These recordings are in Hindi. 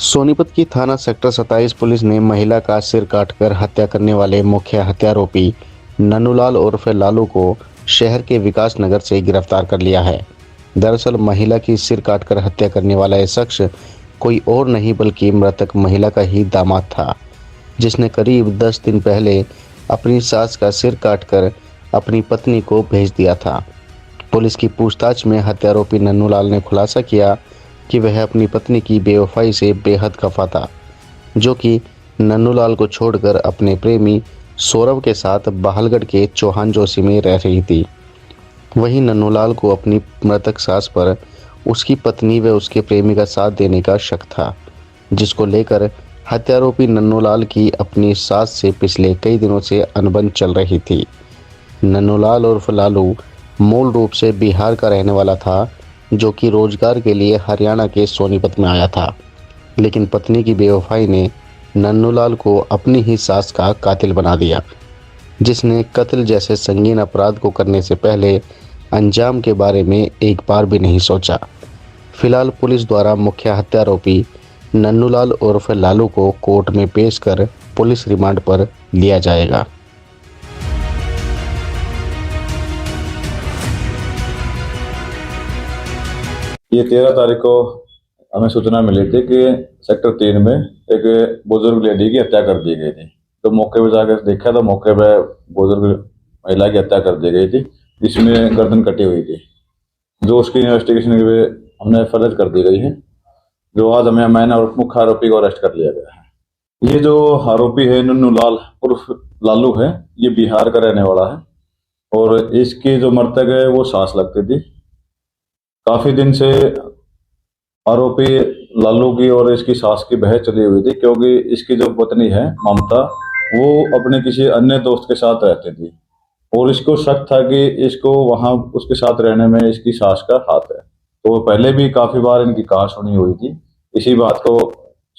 सोनीपत की थाना सेक्टर 27 पुलिस ने महिला का सिर काटकर हत्या करने वाले मुख्य हत्यारोपी नन्नूलाल उर्फ लालू को शहर के विकास नगर से गिरफ्तार कर लिया है। दरअसल महिला की सिर काटकर हत्या करने वाला यह शख्स कोई और नहीं बल्कि मृतक महिला का ही दामाद था, जिसने करीब 10 दिन पहले अपनी सास का सिर काटकर अपनी पत्नी को भेज दिया था। पुलिस की पूछताछ में हत्यारोपी नन्नूलाल ने खुलासा किया कि वह अपनी पत्नी की बेवफाई से बेहद खफा था, जो कि नन्नूलाल को छोड़कर अपने प्रेमी सौरभ के साथ बहालगढ़ के चौहान जोशी में रह रही थी। वहीं नन्नूलाल को अपनी मृतक सास पर उसकी पत्नी व उसके प्रेमी का साथ देने का शक था, जिसको लेकर हत्यारोपी नन्नूलाल की अपनी सास से पिछले कई दिनों से अनबन चल रही थी। नन्नूलाल उर्फ लालू मूल रूप से बिहार का रहने वाला था, जो कि रोजगार के लिए हरियाणा के सोनीपत में आया था, लेकिन पत्नी की बेवफाई ने नन्नूलाल को अपनी ही सास का कातिल बना दिया, जिसने कत्ल जैसे संगीन अपराध को करने से पहले अंजाम के बारे में एक बार भी नहीं सोचा। फिलहाल पुलिस द्वारा मुख्य हत्यारोपी नन्नूलाल उर्फ लालू को कोर्ट में पेश कर पुलिस रिमांड पर लिया जाएगा। ये 13 तारीख को हमें सूचना मिली थी कि सेक्टर 3 में एक बुजुर्ग लेडी की हत्या कर दी गई थी। तो मौके पर जाकर देखा तो मौके पर बुजुर्ग महिला की हत्या कर दी गई थी, जिसमें गर्दन कटी हुई थी, जो उसकी इन्वेस्टिगेशन के लिए हमने फर्ज कर दी गई है। जो आज मैंने और मुख्य आरोपी को अरेस्ट कर लिया गया है। ये जो आरोपी है नन्नूलाल उर्फ लालू है, ये बिहार का रहने वाला है और इसकी जो मृतक है वो सास लगती थी। काफी दिन से आरोपी लालू की और इसकी सास की बहस चली हुई थी, क्योंकि इसकी जो पत्नी है ममता, वो अपने किसी अन्य दोस्त के साथ रहती थी और इसको शक था कि इसको वहां उसके साथ रहने में इसकी सास का हाथ है। तो पहले भी काफी बार इनकी कहासुनी हुई थी। इसी बात को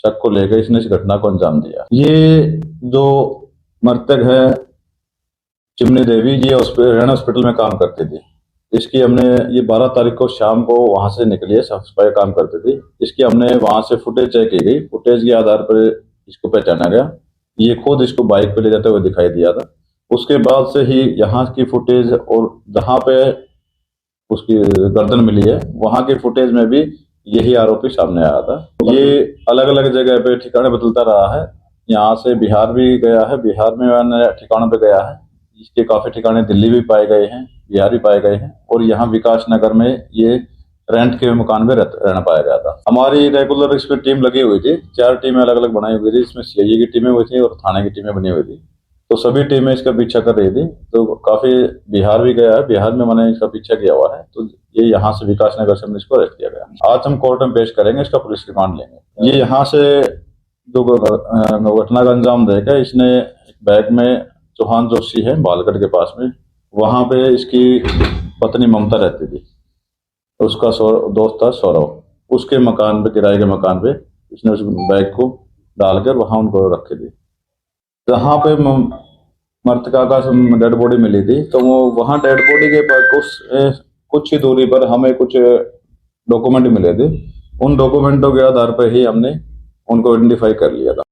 शक को लेकर इसने इस घटना को अंजाम दिया। ये जो मृतक है चिमनी देवी, ये हरियाणा हॉस्पिटल में काम करती थी। इसकी हमने ये 12 तारीख को शाम को वहां से निकली है, साफ सफाई काम करती थी। इसकी हमने वहां से फुटेज चेक की गई। फुटेज के आधार पर इसको पहचाना गया। ये खुद इसको बाइक पे ले जाते हुए दिखाई दिया था। उसके बाद से ही यहाँ की फुटेज और जहाँ पे उसकी गर्दन मिली है वहां की फुटेज में भी यही आरोपी सामने आया था। ये अलग अलग जगह पे ठिकाने बदलता रहा है। यहाँ से बिहार भी गया है, बिहार में अन्य ठिकानों पे गया है। इसके काफी ठिकाने दिल्ली भी पाए गए हैं, बिहार भी पाए गए हैं और यहाँ विकास नगर में ये रेंट के मकान में रहना पाया गया था। हमारी रेगुलर इस पर टीम लगी हुई थी, 4 टीमें अलग अलग बनाई हुई थी। इसमें सीआईए की टीमें हुई थी और थाने की टीमें बनी हुई थी। तो सभी टीमें इसका पीछा कर रही थी। तो काफी बिहार भी गया है, बिहार में मैंने इसका पीछा किया हुआ है। तो ये यहाँ से विकास नगर से हमने इसको अरेस्ट किया गया। आज हम कोर्ट में पेश करेंगे, इसका पुलिस रिमांड लेंगे। ये यहाँ से जो घटना का अंजाम देगा, इसने बैग में चौहान जोशी है बालगढ़ के पास में, वहां पे इसकी पत्नी ममता रहती थी, उसका दोस्त था सौरभ। उसके मकान पे, किराए के मकान पे इसने उस बैग को डालकर वहां उनको रखे थे। जहां पे मृतका का डेड बॉडी मिली थी, तो वो वहां डेड बॉडी के पास कुछ ही दूरी पर हमें कुछ डॉक्यूमेंट मिले थे। उन डॉक्यूमेंटों के आधार पर ही हमने उनको आइडेंटिफाई कर लिया था।